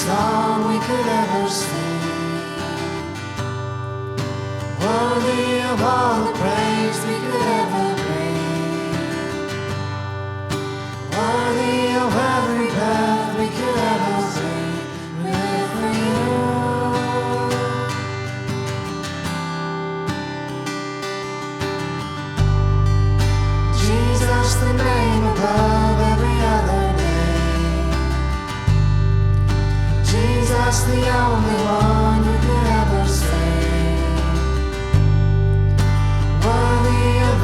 song we could ever sing. Worthy of all the praise we could ever bring. Worthy of every breath we could ever sing. We live for you. Jesus, the name above every other name. Jesus, the only one who could ever save. Worthy of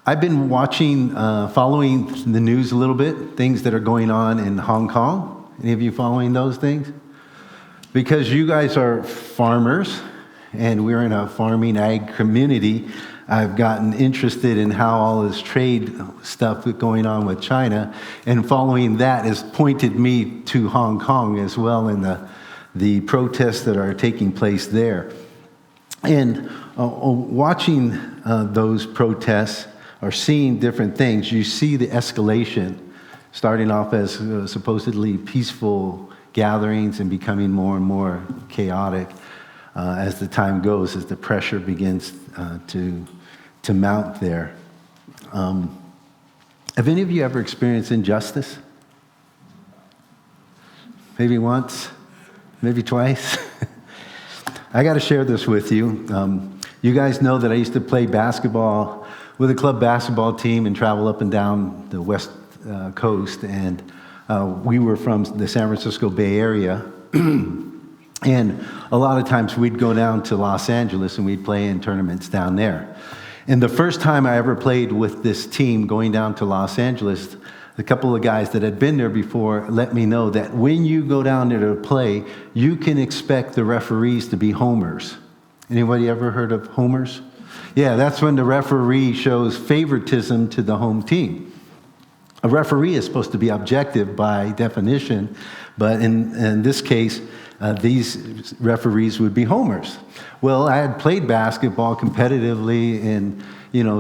I've been watching, following the news a little bit, things that are going on in Hong Kong. Any of you following those things? Because you guys are farmers, and we're in a farming ag community, I've gotten interested in how all this trade stuff going on with China, and following that has pointed me to Hong Kong as well, and the protests that are taking place there. And watching those protests or seeing different things, you see the escalation starting off as supposedly peaceful gatherings and becoming more and more chaotic as the time goes, as the pressure begins to mount there. Have any of you ever experienced injustice? Maybe once, maybe twice. I got to share this with you. You guys know that I used to play basketball with a club basketball team and travel up and down the West Coast, and we were from the San Francisco Bay Area. And a lot of times we'd go down to Los Angeles and we'd play in tournaments down there. And the first time I ever played with this team going down to Los Angeles, a couple of guys that had been there before let me know that when you go down there to play, you can expect the referees to be homers. Anybody ever heard of homers? Yeah, that's when the referee shows favoritism to the home team. A referee is supposed to be objective by definition, but in this case, these referees would be homers. Well, I had played basketball competitively in,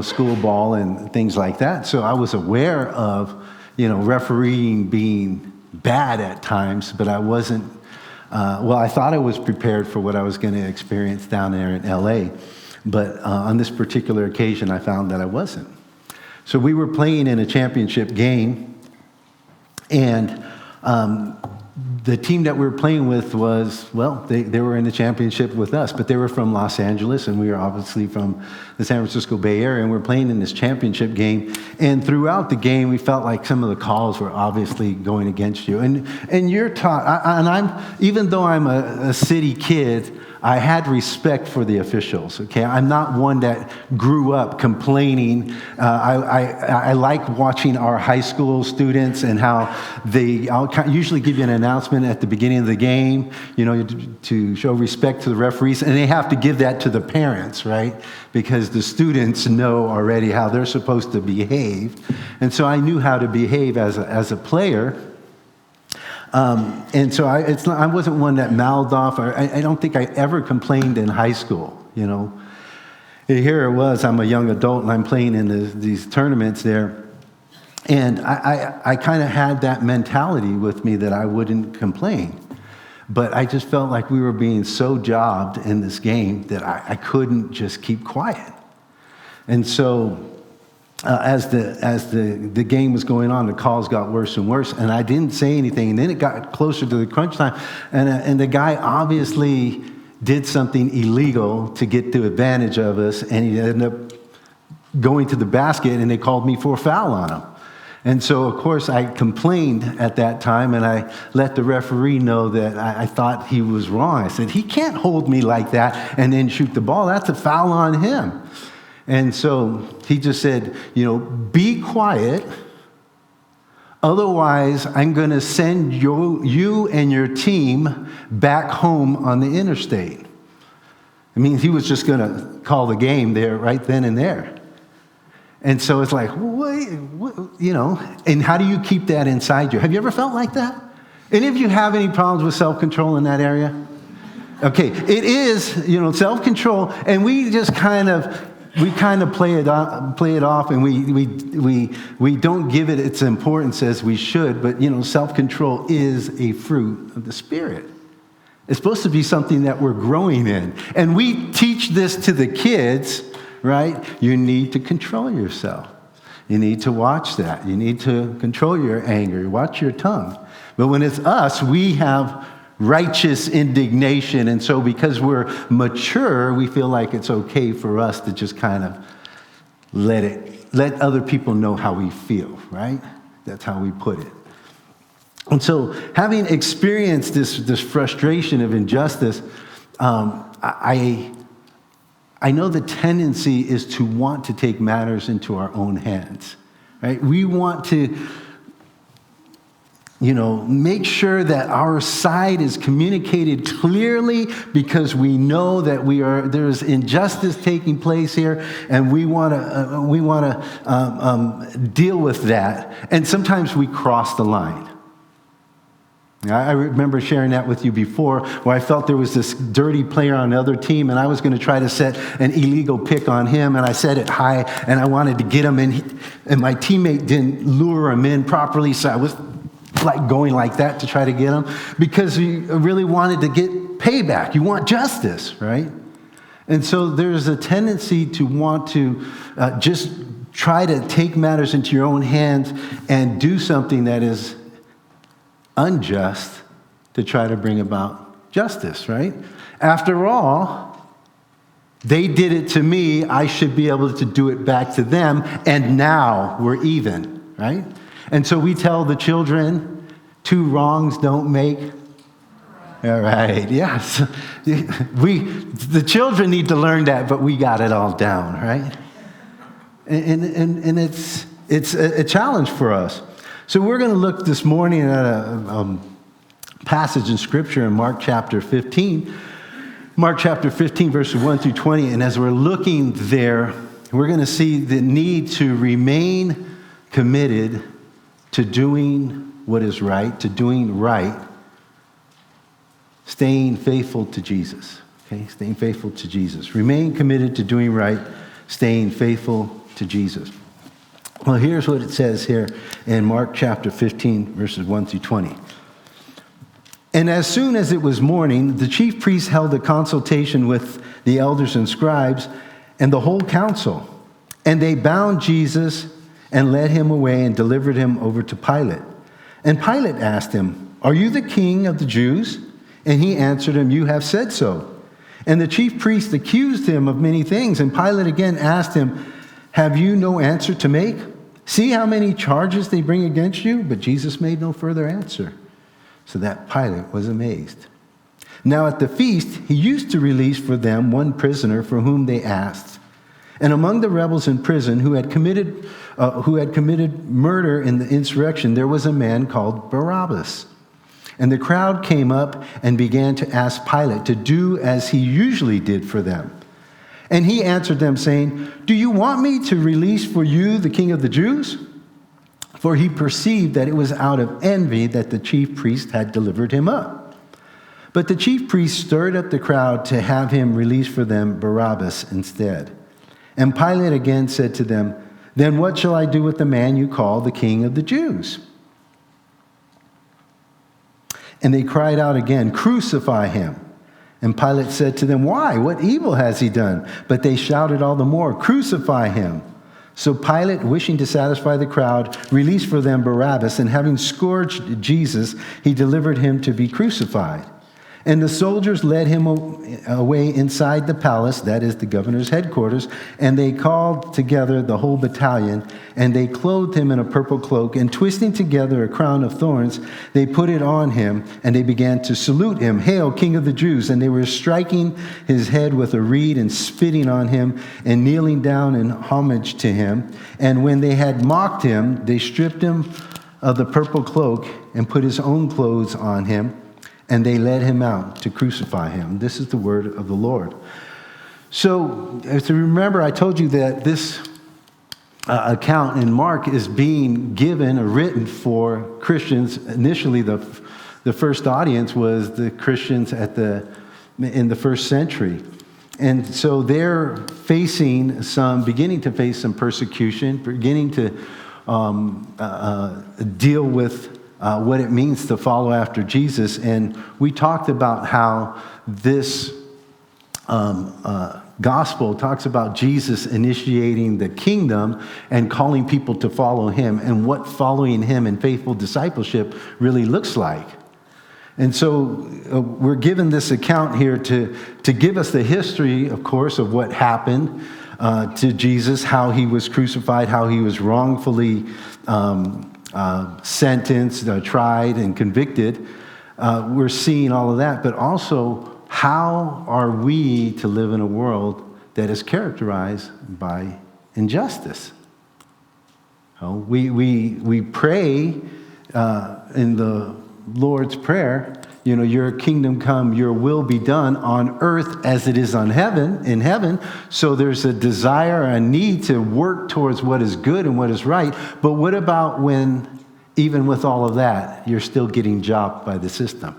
school ball and things like that, so I was aware of, refereeing being bad at times, but I wasn't, I thought I was prepared for what I was going to experience down there in LA, but on this particular occasion, I found that I wasn't. So we were playing in a championship game, and the team that we were playing with was, they were in the championship with us, but they were from Los Angeles, and we were obviously from the San Francisco Bay Area, and we're playing in this championship game. And throughout the game, we felt like some of the calls were obviously going against you. And you're taught, even though I'm a city kid, I had respect for the officials, okay? I'm not one that grew up complaining. I like watching our high school students and how I'll usually give you an announcement at the beginning of the game, to show respect to the referees, and they have to give that to the parents, right? Because the students know already how they're supposed to behave. And so I knew how to behave as a player. And so I wasn't one that mouthed off. I don't think I ever complained in high school, Here it was, I'm a young adult, and I'm playing in these tournaments there. And I kind of had that mentality with me that I wouldn't complain. But I just felt like we were being so jobbed in this game that I couldn't just keep quiet. And so as the game was going on, the calls got worse and worse, and I didn't say anything. And then it got closer to the crunch time, and the guy obviously did something illegal to get the advantage of us, and he ended up going to the basket, and they called me for a foul on him. And so, of course, I complained at that time, and I let the referee know that I thought he was wrong. I said, he can't hold me like that and then shoot the ball. That's a foul on him. And so he just said, be quiet. Otherwise, I'm going to send you and your team back home on the interstate. I mean, he was just going to call the game there right then and there. And so it's like, and how do you keep that inside you? Have you ever felt like that? Any of you have any problems with self-control in that area? Okay, it is, self-control, and we just kind of play it off, and we don't give it its importance as we should. But self-control is a fruit of the Spirit. It's supposed to be something that we're growing in, and we teach this to the kids, right? You need to control yourself. You need to watch that. You need to control your anger. Watch your tongue. But when it's us, we have righteous indignation. And so because we're mature, we feel like it's okay for us to just kind of let other people know how we feel, right? That's how we put it. And so having experienced this frustration of injustice, I I know the tendency is to want to take matters into our own hands, right? We want to, make sure that our side is communicated clearly because we know that there's injustice taking place here, and we want to deal with that. And sometimes we cross the line. I remember sharing that with you before, where I felt there was this dirty player on the other team, and I was going to try to set an illegal pick on him, and I set it high, and I wanted to get him, and my teammate didn't lure him in properly, so I was like going like that to try to get him, because you really wanted to get payback. You want justice, right? And so there's a tendency to want to just try to take matters into your own hands and do something that is unjust to try to bring about justice, right? After all, they did it to me, I should be able to do it back to them, and now we're even, right? And so we tell the children, 2 wrongs don't make. All right, yes. The children need to learn that, but we got it all down, right? And it's a challenge for us. So we're going to look this morning at a passage in Scripture in Mark chapter 15. Mark chapter 15, verses 1 through 20. And as we're looking there, we're going to see the need to remain committed to doing what is right, to doing right, staying faithful to Jesus. Okay, staying faithful to Jesus. Remain committed to doing right, staying faithful to Jesus. Well, here's what it says here in Mark chapter 15, verses 1 through 20. And as soon as it was morning, the chief priests held a consultation with the elders and scribes and the whole council. And they bound Jesus and led him away and delivered him over to Pilate. And Pilate asked him, "Are you the king of the Jews?" And he answered him, "You have said so." And the chief priests accused him of many things. And Pilate again asked him, "Have you no answer to make? See how many charges they bring against you?" But Jesus made no further answer, so that Pilate was amazed. Now at the feast, he used to release for them one prisoner for whom they asked. And among the rebels in prison who had committed murder in the insurrection, there was a man called Barabbas. And the crowd came up and began to ask Pilate to do as he usually did for them. And he answered them, saying, "Do you want me to release for you the king of the Jews?" For he perceived that it was out of envy that the chief priest had delivered him up. But the chief priest stirred up the crowd to have him release for them Barabbas instead. And Pilate again said to them, "Then what shall I do with the man you call the king of the Jews?" And they cried out again, "Crucify him." And Pilate said to them, "Why? What evil has he done?" But they shouted all the more, "Crucify him." So Pilate, wishing to satisfy the crowd, released for them Barabbas, and having scourged Jesus, he delivered him to be crucified. And the soldiers led him away inside the palace, that is the governor's headquarters, and they called together the whole battalion, and they clothed him in a purple cloak, and twisting together a crown of thorns, they put it on him, and they began to salute him, "Hail, King of the Jews!" And they were striking his head with a reed and spitting on him and kneeling down in homage to him. And when they had mocked him, they stripped him of the purple cloak and put his own clothes on him. And they led him out to crucify him. This is the word of the Lord. So, as you remember, I told you that this account in Mark is being given or written for Christians. Initially, the first audience was the Christians in the first century. And so they're beginning to face some persecution, beginning to deal with what it means to follow after Jesus. And we talked about how this gospel talks about Jesus initiating the kingdom and calling people to follow him, and what following him in faithful discipleship really looks like. And so we're given this account here to give us the history, of course, of what happened to Jesus, how he was crucified, how he was wrongfully sentenced, tried, and convicted. We're seeing all of that, but also how are we to live in a world that is characterized by injustice. We pray in the Lord's Prayer, your kingdom come, your will be done on earth as it is in heaven. So there's a desire, a need to work towards what is good and what is right. But what about when, even with all of that, you're still getting jobbed by the system?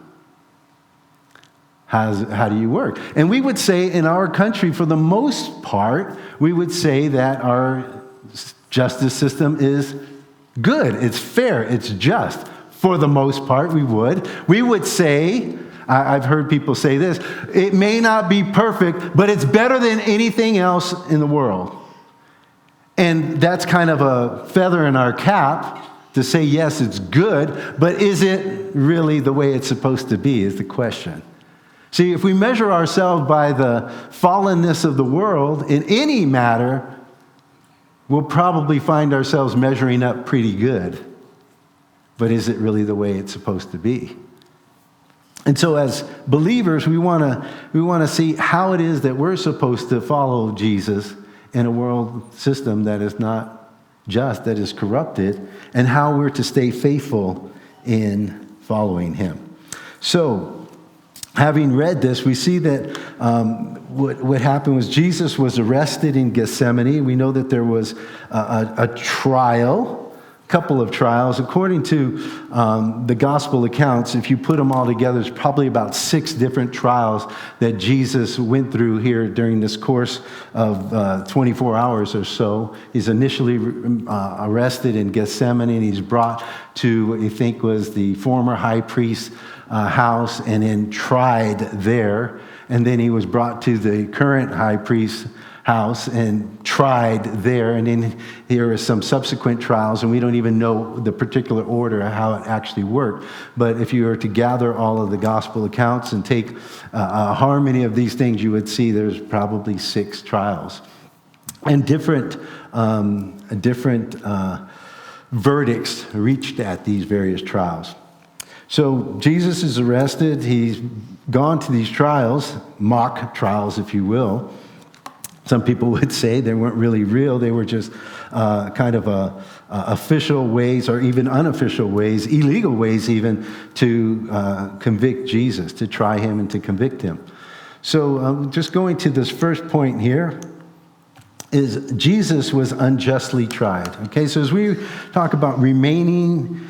How do you work? And we would say in our country, for the most part, we would say that our justice system is good. It's fair. It's just. For the most part, we would say, I've heard people say this, it may not be perfect, but it's better than anything else in the world. And that's kind of a feather in our cap to say, yes, it's good, but is it really the way it's supposed to be is the question. See, if we measure ourselves by the fallenness of the world in any matter, we'll probably find ourselves measuring up pretty good. But is it really the way it's supposed to be? And so as believers, we want to see how it is that we're supposed to follow Jesus in a world system that is not just, that is corrupted, and how we're to stay faithful in following him. So, having read this, we see that what happened was Jesus was arrested in Gethsemane. We know that there was a trial, a couple of trials. According to the gospel accounts, if you put them all together, there's probably about 6 different trials that Jesus went through here during this course of 24 hours or so. He's initially arrested in Gethsemane, and he's brought to what you think was the former high priest's house and then tried there. And then he was brought to the current high priest's house and tried there. And then here are some subsequent trials, and we don't even know the particular order of how it actually worked. But if you were to gather all of the gospel accounts and take a harmony of these things, you would see there's probably 6 trials. And different verdicts reached at these various trials. So Jesus is arrested. He's gone to these trials, mock trials, if you will. Some people would say they weren't really real. They were just kind of official ways, or even unofficial ways, illegal ways even, to convict Jesus, to try him and to convict him. So just going to this first point here is Jesus was unjustly tried. Okay, so as we talk about remaining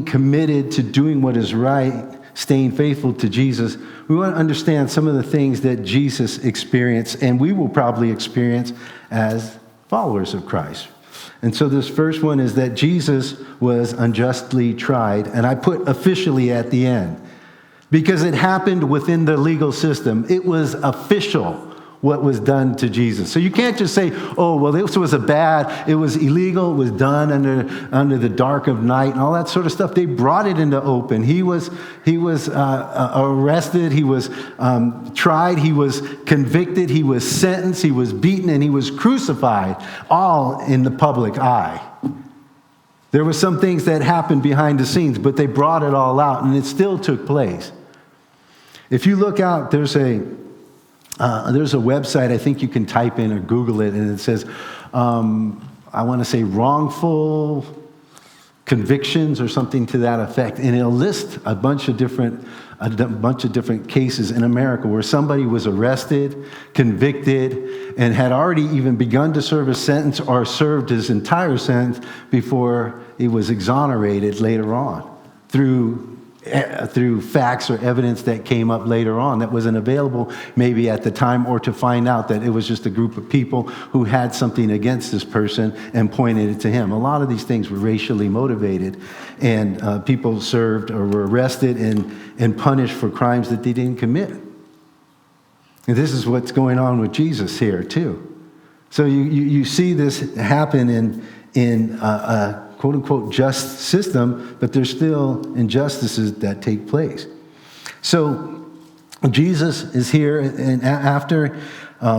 committed to doing what is right, staying faithful to Jesus, we want to understand some of the things that Jesus experienced, and we will probably experience as followers of Christ. And so this first one is that Jesus was unjustly tried, and I put officially at the end, because it happened within the legal system. It was official what was done to Jesus. So you can't just say, oh, well, this was it was illegal, it was done under the dark of night and all that sort of stuff. They brought it into open. He was arrested, he was tried, he was convicted, he was sentenced, he was beaten, and he was crucified, all in the public eye. There were some things that happened behind the scenes, but they brought it all out, and it still took place. If you look out, there's a website I think you can type in or Google it, and it says, I want to say wrongful convictions or something to that effect, and it'll list a bunch of different cases in America where somebody was arrested, convicted, and had already even begun to serve a sentence or served his entire sentence before he was exonerated later on through facts or evidence that came up later on that wasn't available maybe at the time, or to find out that it was just a group of people who had something against this person and pointed it to him. A lot of these things were racially motivated, and people served or were arrested and punished for crimes that they didn't commit. And this is what's going on with Jesus here too. So you see this happen in a quote-unquote just system, but there's still injustices that take place. So Jesus is here, and after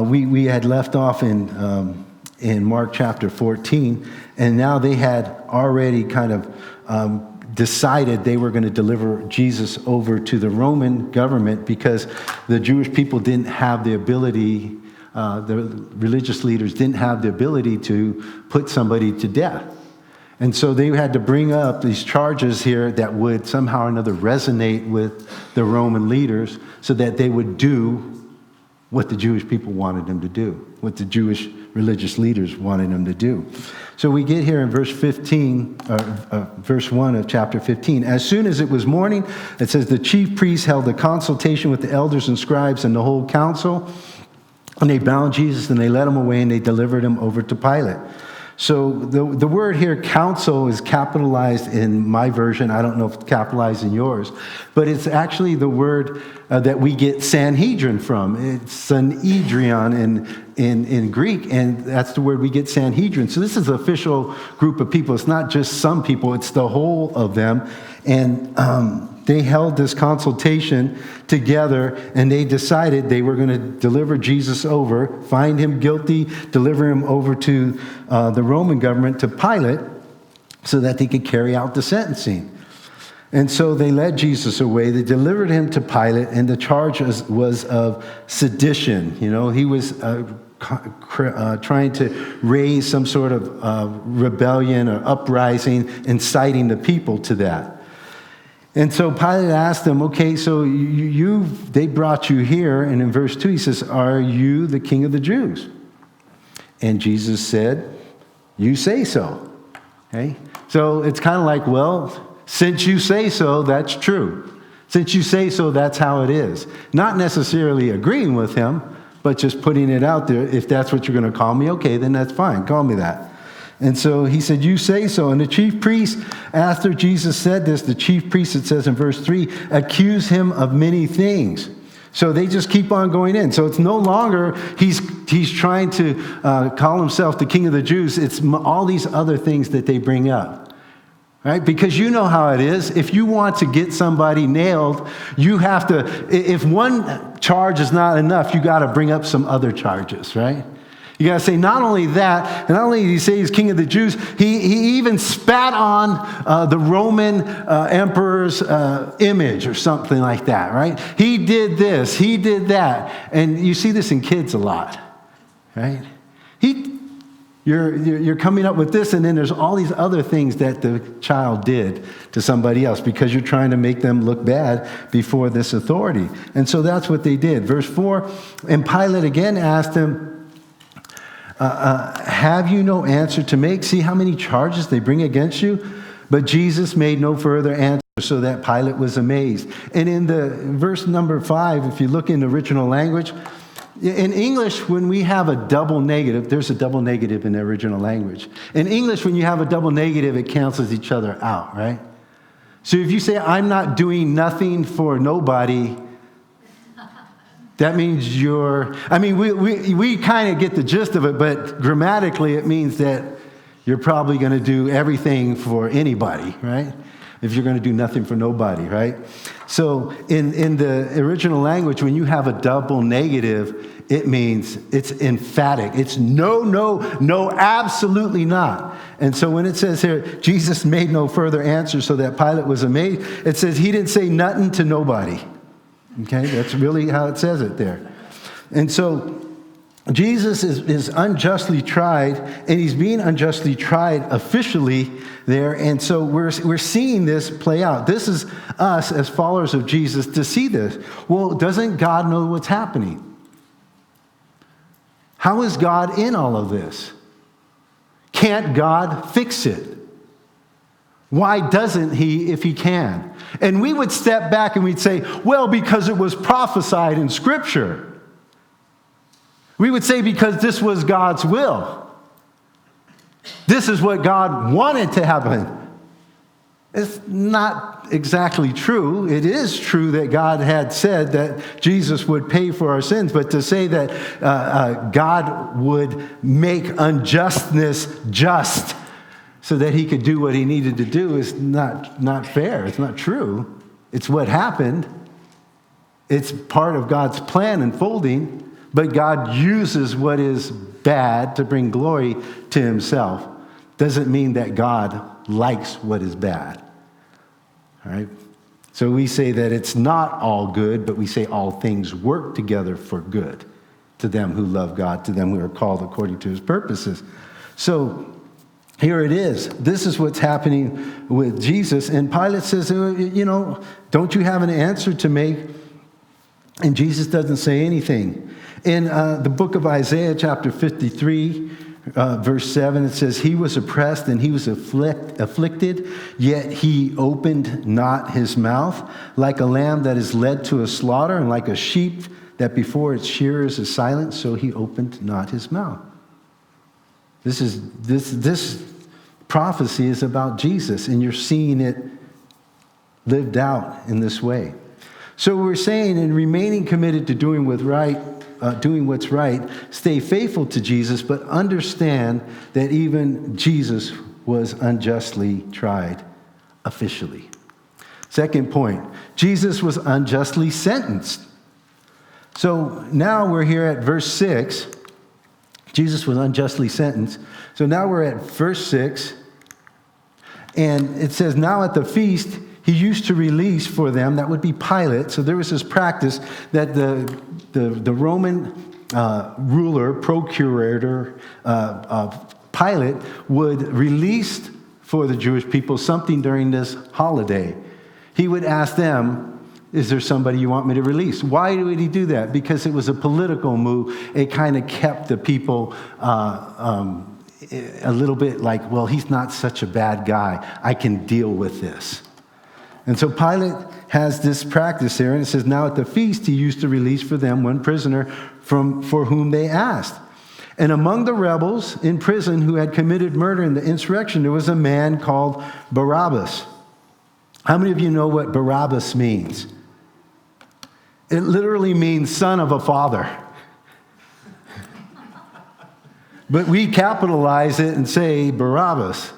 we had left off in Mark chapter 14, and now they had already kind of decided they were going to deliver Jesus over to the Roman government because the Jewish people didn't have the ability the religious leaders didn't have the ability to put somebody to death. And so they had to bring up these charges here that would somehow or another resonate with the Roman leaders so that they would do what the Jewish people wanted them to do, what the Jewish religious leaders wanted them to do. So we get here in verse 15, verse 1 of chapter 15. As soon as it was morning, it says, the chief priests held a consultation with the elders and scribes and the whole council, and they bound Jesus and they led him away and they delivered him over to Pilate. So the word here, council, is capitalized in my version. I don't know if it's capitalized in yours. But it's actually the word that we get Sanhedrin from. It's Sanhedrion in Greek, and that's the word we get Sanhedrin. So this is an official group of people. It's not just some people. It's the whole of them. And they held this consultation together, and they decided they were going to deliver Jesus over, find him guilty, deliver him over to the Roman government, to Pilate, so that they could carry out the sentencing. And so they led Jesus away. They delivered him to Pilate, and the charge was of sedition. You know, he was trying to raise some sort of rebellion or uprising, inciting the people to that. And so Pilate asked them, okay, so they brought you here. And in verse 2, he says, are you the king of the Jews? And Jesus said, you say so. Okay? So it's kind of like, well, since you say so, that's true. Since you say so, that's how it is. Not necessarily agreeing with him, but just putting it out there. If that's what you're going to call me, okay, then that's fine. Call me that. And so he said, you say so. And the chief priests, after Jesus said this, the chief priests, it says in verse 3, accuse him of many things. So they just keep on going in. So it's no longer he's trying to call himself the king of the Jews. It's all these other things that they bring up. Right? Because you know how it is. If you want to get somebody nailed, you have to, if one charge is not enough, you got to bring up some other charges, right? You got to say, not only that, and not only did he say he's king of the Jews, he even spat on the Roman emperor's image or something like that, right? He did this, he did that. And you see this in kids a lot, right? You're coming up with this, and then there's all these other things that the child did to somebody else because you're trying to make them look bad before this authority. And so that's what they did. Verse 4, and Pilate again asked him, have you no answer to make? See how many charges they bring against you? But Jesus made no further answer, so that Pilate was amazed. And in the verse number 5, if you look in the original language, in English, when we have a double negative, there's a double negative in the original language. In English, when you have a double negative, it cancels each other out, right? So if you say, I'm not doing nothing for nobody, that means we kind of get the gist of it, but grammatically it means that you're probably going to do everything for anybody, right? If you're going to do nothing for nobody, right? So in the original language, when you have a double negative, it means it's emphatic. It's no, absolutely not. And so when it says here, Jesus made no further answer so that Pilate was amazed, it says he didn't say nothing to nobody. Okay, that's really how it says it there. And so Jesus is unjustly tried, and he's being unjustly tried officially there. And so we're seeing this play out. This is us as followers of Jesus to see this. Well, doesn't God know what's happening? How is God in all of this? Can't God fix it? Why doesn't he if he can? And we would step back and we'd say, well, because it was prophesied in Scripture. We would say because this was God's will. This is what God wanted to happen. It's not exactly true. It is true that God had said that Jesus would pay for our sins, but to say that God would make unjustness just so that he could do what he needed to do is not fair. It's not true. It's what happened. It's part of God's plan unfolding, but God uses what is bad to bring glory to himself. Doesn't mean that God likes what is bad. All right? So we say that it's not all good, but we say all things work together for good to them who love God, to them who are called according to his purposes. So here it is. This is what's happening with Jesus. And Pilate says, don't you have an answer to make? And Jesus doesn't say anything. In the book of Isaiah, chapter 53, verse 7, it says, he was oppressed and he was afflicted, yet he opened not his mouth, like a lamb that is led to a slaughter, and like a sheep that before its shearers is silent, so he opened not his mouth. This prophecy is about Jesus, and you're seeing it lived out in this way. So we're saying, in remaining committed to doing what's right, stay faithful to Jesus, but understand that even Jesus was unjustly tried officially. Second point, Jesus was unjustly sentenced. So now we're here at verse 6. Jesus was unjustly sentenced. So now we're at verse 6. And it says, now at the feast, he used to release for them, that would be Pilate. So there was this practice that the Roman ruler, procurator, Pilate, would release for the Jewish people something during this holiday. He would ask them, is there somebody you want me to release? Why would he do that? Because it was a political move. It kind of kept the people a little bit like, well, he's not such a bad guy. I can deal with this. And so Pilate has this practice there, and it says, now at the feast he used to release for them one prisoner for whom they asked. And among the rebels in prison who had committed murder in the insurrection, there was a man called Barabbas. How many of you know what Barabbas means? It literally means son of a father. But we capitalize it and say Barabbas.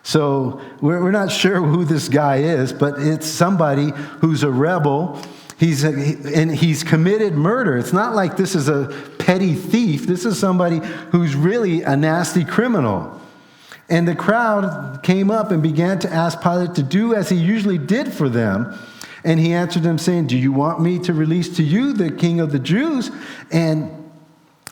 So we're not sure who this guy is, but it's somebody who's a rebel. He's committed murder. It's not like this is a petty thief. This is somebody who's really a nasty criminal. And the crowd came up and began to ask Pilate to do as he usually did for them. And he answered them saying, do you want me to release to you the king of the Jews? And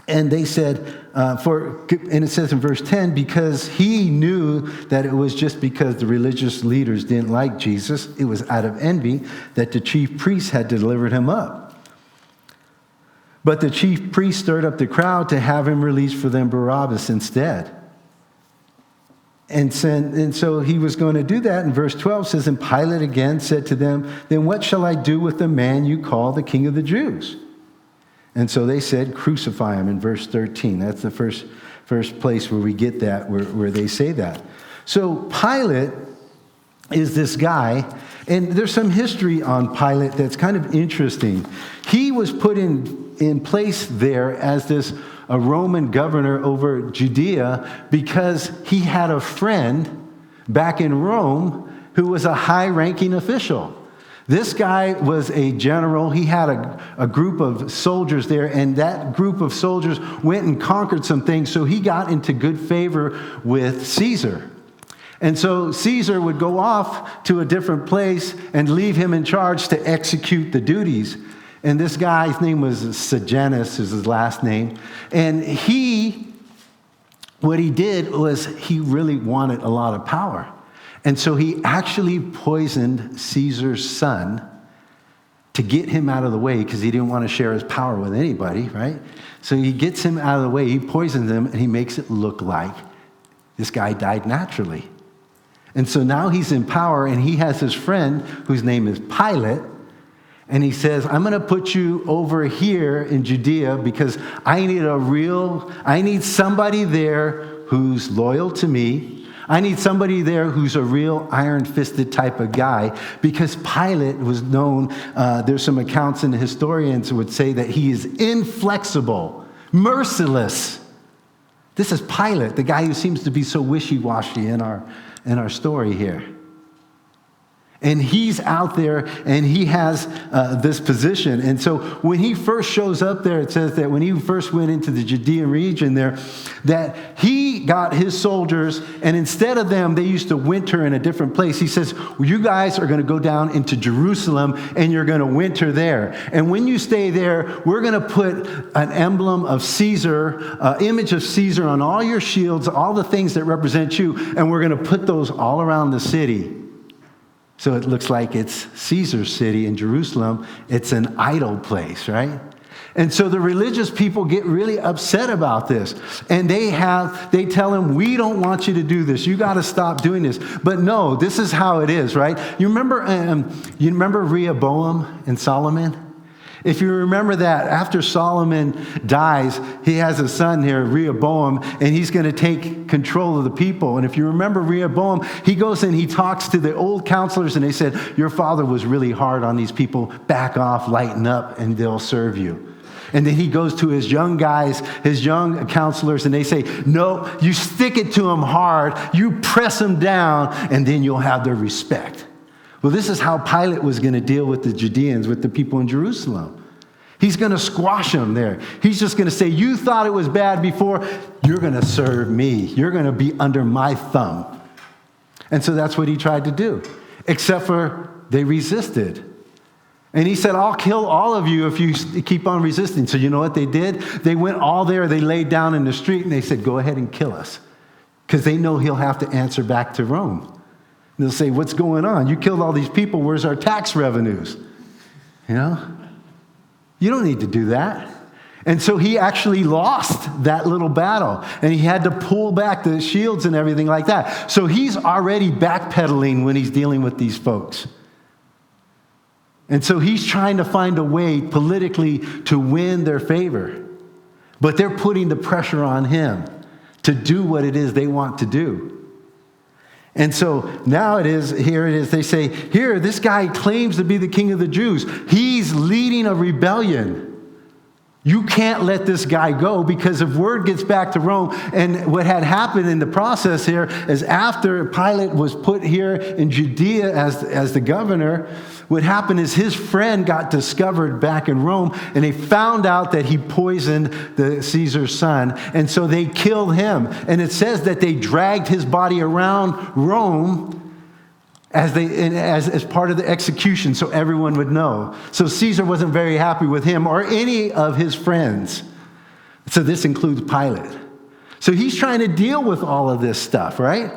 they said, and it says in verse 10, because he knew that it was just because the religious leaders didn't like Jesus, it was out of envy that the chief priests had delivered him up. But the chief priests stirred up the crowd to have him release for them Barabbas instead. And so he was going to do that. And verse 12 says, and Pilate again said to them, then what shall I do with the man you call the king of the Jews? And so they said, crucify him, in verse 13. That's the first place where we get that, where they say that. So Pilate is this guy, and there's some history on Pilate that's kind of interesting. He was put in place there as a Roman governor over Judea because he had a friend back in Rome who was a high-ranking official. This guy was a general. He had a group of soldiers there, and that group of soldiers went and conquered some things, so he got into good favor with Caesar. And so Caesar would go off to a different place and leave him in charge to execute the duties. And this guy's name was Sejanus, is his last name. And what he did was he really wanted a lot of power. And so he actually poisoned Caesar's son to get him out of the way because he didn't want to share his power with anybody, right? So he gets him out of the way, he poisons him, and he makes it look like this guy died naturally. And so now he's in power, and he has his friend whose name is Pilate, and he says, I'm going to put you over here in Judea because I need somebody there who's loyal to me. I need somebody there who's a real iron-fisted type of guy, because Pilate was known, there's some accounts in the historians who would say that he is inflexible, merciless. This is Pilate, the guy who seems to be so wishy-washy in our story here. And he's out there, and he has this position. And so when he first shows up there, it says that when he first went into the Judean region there, that he got his soldiers, and instead of them, they used to winter in a different place. He says, well, you guys are going to go down into Jerusalem, and you're going to winter there. And when you stay there, we're going to put an emblem of Caesar, image of Caesar on all your shields, all the things that represent you, and we're going to put those all around the city. So it looks like it's Caesar's city in Jerusalem. It's an idol place, right? And so the religious people get really upset about this. And they tell him, we don't want you to do this. You got to stop doing this. But no, this is how it is, right? You remember Rehoboam and Solomon? If you remember that, after Solomon dies, he has a son here, Rehoboam, and he's going to take control of the people. And if you remember Rehoboam, he goes and he talks to the old counselors, and they said, your father was really hard on these people. Back off, lighten up, and they'll serve you. And then he goes to his young guys, his young counselors, and they say, no, you stick it to them hard, you press them down, and then you'll have their respect. Well, this is how Pilate was going to deal with the Judeans, with the people in Jerusalem. He's going to squash them there. He's just going to say, you thought it was bad before, you're going to serve me. You're going to be under my thumb. And so that's what he tried to do, except for they resisted. And he said, I'll kill all of you if you keep on resisting. So you know what they did? They went all there, they laid down in the street, and they said, go ahead and kill us. Because they know he'll have to answer back to Rome. They'll say, what's going on? You killed all these people. Where's our tax revenues? You know? You don't need to do that. And so he actually lost that little battle. And he had to pull back the shields and everything like that. So he's already backpedaling when he's dealing with these folks. And so he's trying to find a way politically to win their favor. But they're putting the pressure on him to do what it is they want to do. And so now here it is, they say, here, this guy claims to be the king of the Jews. He's leading a rebellion. You can't let this guy go, because if word gets back to Rome, and what had happened in the process here is after Pilate was put here in Judea as the governor, what happened is his friend got discovered back in Rome, and they found out that he poisoned the Caesar's son, and so they killed him. And it says that they dragged his body around Rome as part of the execution, so everyone would know. So Caesar wasn't very happy with him or any of his friends. So this includes Pilate. So he's trying to deal with all of this stuff, right?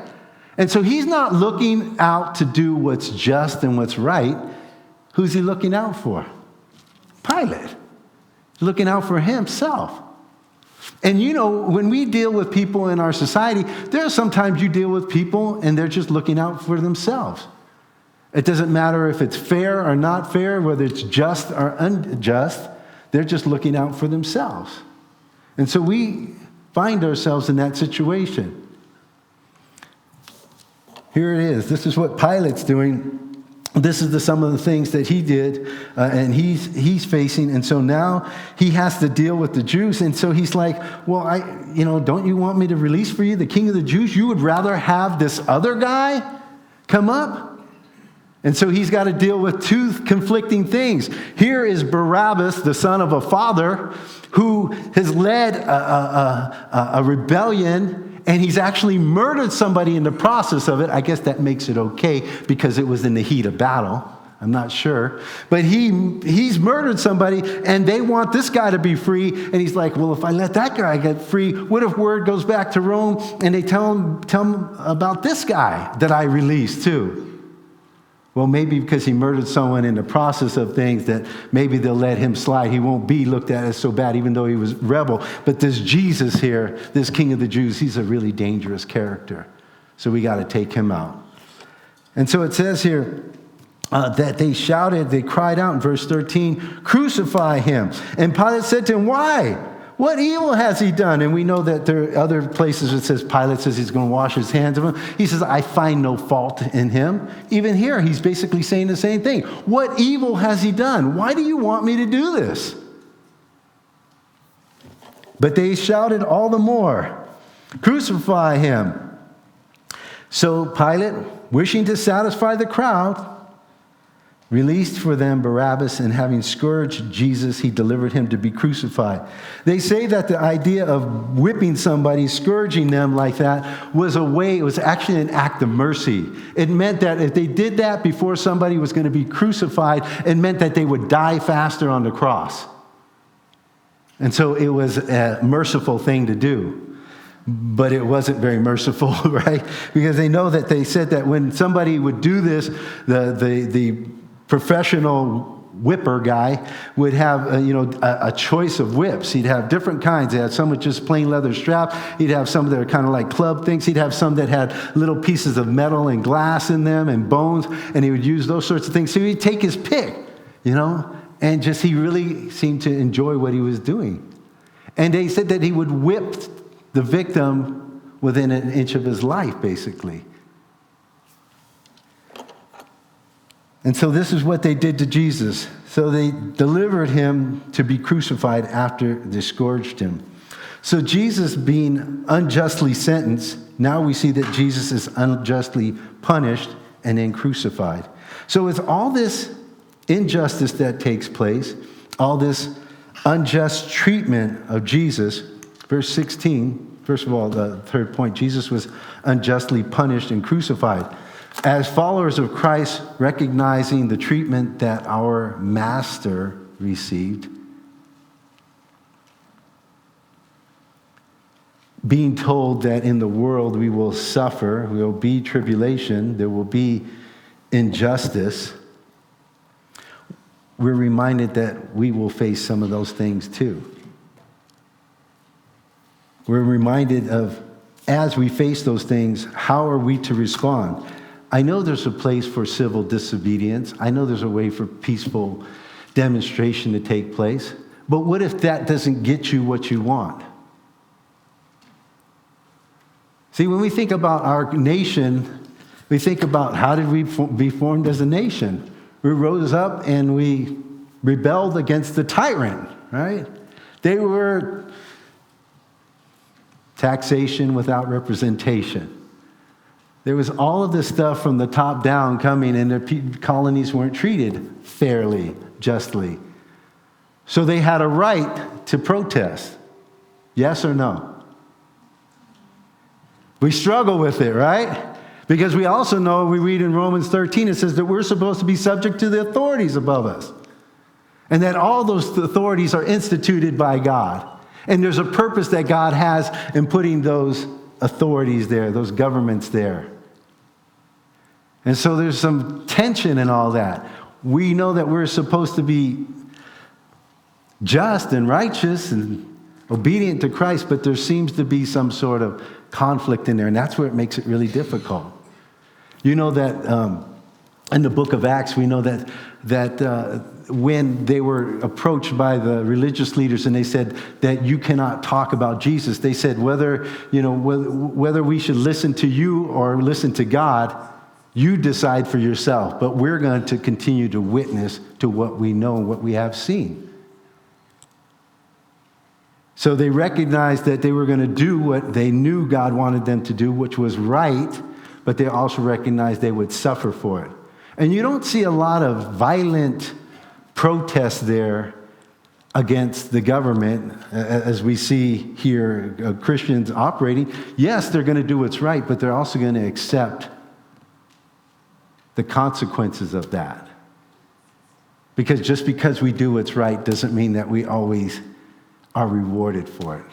And so he's not looking out to do what's just and what's right. Who's he looking out for? Pilate. He's looking out for himself. And you know, when we deal with people in our society, there are sometimes you deal with people and they're just looking out for themselves. It doesn't matter if it's fair or not fair, whether it's just or unjust, they're just looking out for themselves. And so we find ourselves in that situation. Here it is. This is what Pilate's doing. This is some of the things that he did, and he's facing. And so now he has to deal with the Jews. And so he's like, well, don't you want me to release for you the king of the Jews? You would rather have this other guy come up? And so he's got to deal with two conflicting things. Here is Barabbas, the son of a father, who has led a rebellion, and he's actually murdered somebody in the process of it. I guess that makes it okay because it was in the heat of battle. I'm not sure. But he's murdered somebody, and they want this guy to be free. And he's like, well, if I let that guy get free, what if word goes back to Rome and they tell him about this guy that I released too? Well, maybe because he murdered someone in the process of things that maybe they'll let him slide. He won't be looked at as so bad, even though he was rebel. But this Jesus here, this king of the Jews, he's a really dangerous character. So we got to take him out. And so it says here that they cried out in verse 13, crucify him. And Pilate said to him, why? What evil has he done? And we know that there are other places it says Pilate says he's going to wash his hands of him. He says, I find no fault in him. Even here, he's basically saying the same thing. What evil has he done? Why do you want me to do this? But they shouted all the more, crucify him. So Pilate, wishing to satisfy the crowd, released for them Barabbas, and having scourged Jesus, he delivered him to be crucified. They say that the idea of whipping somebody, scourging them like that, was it was actually an act of mercy. It meant that if they did that before somebody was going to be crucified, it meant that they would die faster on the cross. And so it was a merciful thing to do. But it wasn't very merciful, right? Because they said that when somebody would do this, the professional whipper guy would have a choice of whips. He'd have different kinds. He had some with just plain leather strap. He'd have some that are kind of like club things. He'd have some that had little pieces of metal and glass in them and bones, and he would use those sorts of things. So he'd take his pick, and just he really seemed to enjoy what he was doing. And they said that he would whip the victim within an inch of his life, basically. And so this is what they did to Jesus. So they delivered him to be crucified after they scourged him. So Jesus being unjustly sentenced, now we see that Jesus is unjustly punished and then crucified. So with all this injustice that takes place, all this unjust treatment of Jesus, verse 16, first of all, the third point, Jesus was unjustly punished and crucified. As followers of Christ, recognizing the treatment that our Master received, being told that in the world we will suffer, there will be tribulation, there will be injustice, we're reminded that we will face some of those things too. We're reminded of, as we face those things, how are we to respond? I know there's a place for civil disobedience. I know there's a way for peaceful demonstration to take place. But what if that doesn't get you what you want? See, when we think about our nation, we think about how did we be formed as a nation? We rose up and we rebelled against the tyrant, right? They were taxation without representation. There was all of this stuff from the top down coming, and the colonies weren't treated fairly, justly. So they had a right to protest. Yes or no? We struggle with it, right? Because we also know, we read in Romans 13, it says that we're supposed to be subject to the authorities above us. And that all those authorities are instituted by God. And there's a purpose that God has in putting those authorities there, those governments there. And so there's some tension in all that. We know that we're supposed to be just and righteous and obedient to Christ, but there seems to be some sort of conflict in there, and that's where it makes it really difficult. You know that in the book of Acts, we know that when they were approached by the religious leaders and they said that you cannot talk about Jesus, they said whether we should listen to you or listen to God, you decide for yourself. But we're going to continue to witness to what we know, what we have seen. So they recognized that they were going to do what they knew God wanted them to do, which was right, but they also recognized they would suffer for it. And you don't see a lot of violent protests there against the government, as we see here Christians operating. Yes, they're going to do what's right, but they're also going to accept the consequences of that. Because just because we do what's right doesn't mean that we always are rewarded for it.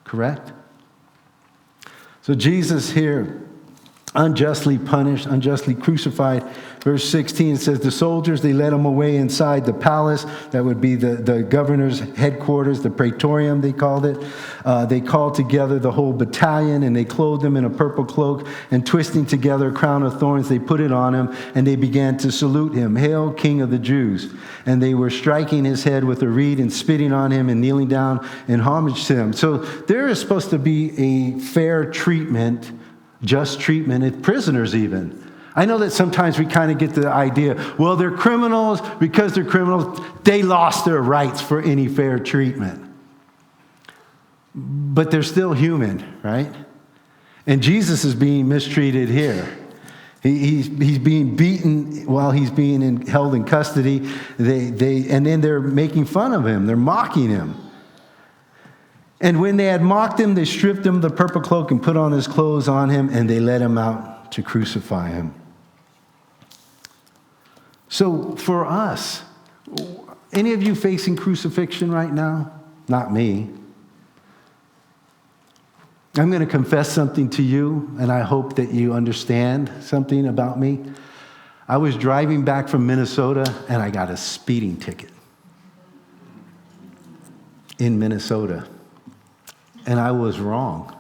Correct? So Jesus here, unjustly punished, unjustly crucified. Verse 16 says, the soldiers, they led him away inside the palace. That would be the governor's headquarters, the praetorium, they called it. They called together the whole battalion, and they clothed him in a purple cloak, and twisting together a crown of thorns, they put it on him, and they began to salute him. Hail, King of the Jews. And they were striking his head with a reed and spitting on him and kneeling down in homage to him. So there is supposed to be a fair treatment, just treatment of prisoners even. I know that sometimes we kind of get the idea, well, they're criminals. Because they're criminals, they lost their rights for any fair treatment. But they're still human, right? And Jesus is being mistreated here. He's being beaten while he's being held in custody. And then they're making fun of him. They're mocking him. And when they had mocked him, they stripped him of the purple cloak and put on his clothes on him, and they led him out to crucify him. So for us, any of you facing crucifixion right now? Not me. I'm going to confess something to you, and I hope that you understand something about me. I was driving back from Minnesota, and I got a speeding ticket in Minnesota. And I was wrong.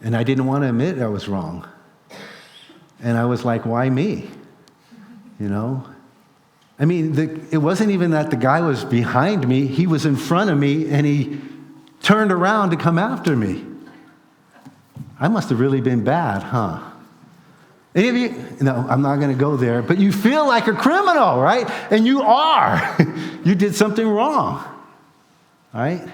And I didn't want to admit I was wrong. And I was like, why me? You know? I mean, it wasn't even that the guy was behind me. He was in front of me, and he turned around to come after me. I must have really been bad, huh? Any of you? No, I'm not going to go there. But you feel like a criminal, right? And you are. You did something wrong, right?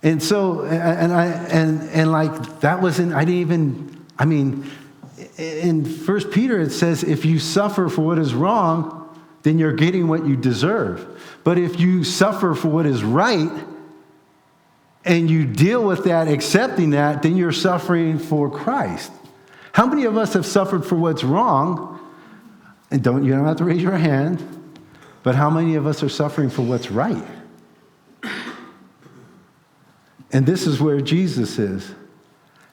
And so, and like that wasn't. I didn't even. I mean, in 1 Peter it says, if you suffer for what is wrong, then you're getting what you deserve. But if you suffer for what is right, and you deal with that, accepting that, then you're suffering for Christ. How many of us have suffered for what's wrong? And you don't have to raise your hand. But how many of us are suffering for what's right? And this is where Jesus is.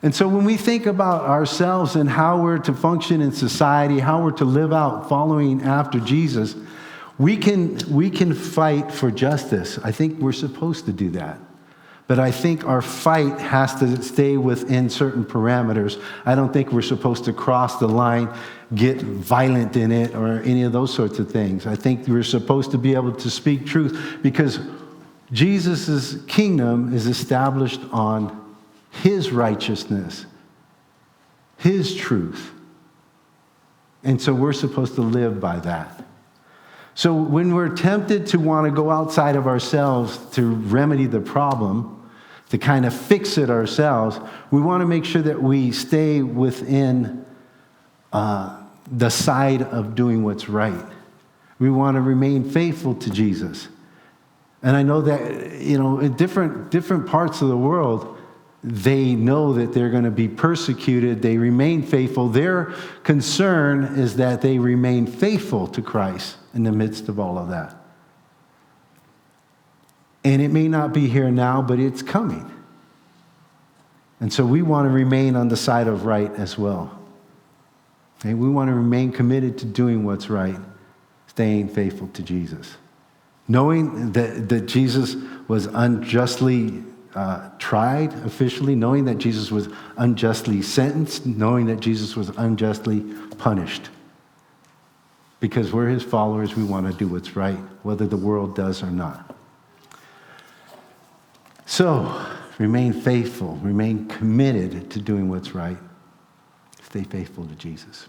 And so when we think about ourselves and how we're to function in society, how we're to live out following after Jesus, we can fight for justice. I think we're supposed to do that. But I think our fight has to stay within certain parameters. I don't think we're supposed to cross the line, get violent in it, or any of those sorts of things. I think we're supposed to be able to speak truth because Jesus' kingdom is established on his righteousness, his truth. And so we're supposed to live by that. So when we're tempted to want to go outside of ourselves to remedy the problem, to kind of fix it ourselves, we want to make sure that we stay within the side of doing what's right. We want to remain faithful to Jesus. And I know that, in different parts of the world, they know that they're going to be persecuted. They remain faithful. Their concern is that they remain faithful to Christ in the midst of all of that. And it may not be here now, but it's coming. And so we want to remain on the side of right as well. Okay? We want to remain committed to doing what's right, staying faithful to Jesus. Knowing that Jesus was unjustly tried officially, knowing that Jesus was unjustly sentenced, knowing that Jesus was unjustly punished. Because we're his followers, we want to do what's right, whether the world does or not. So, remain faithful, remain committed to doing what's right. Stay faithful to Jesus.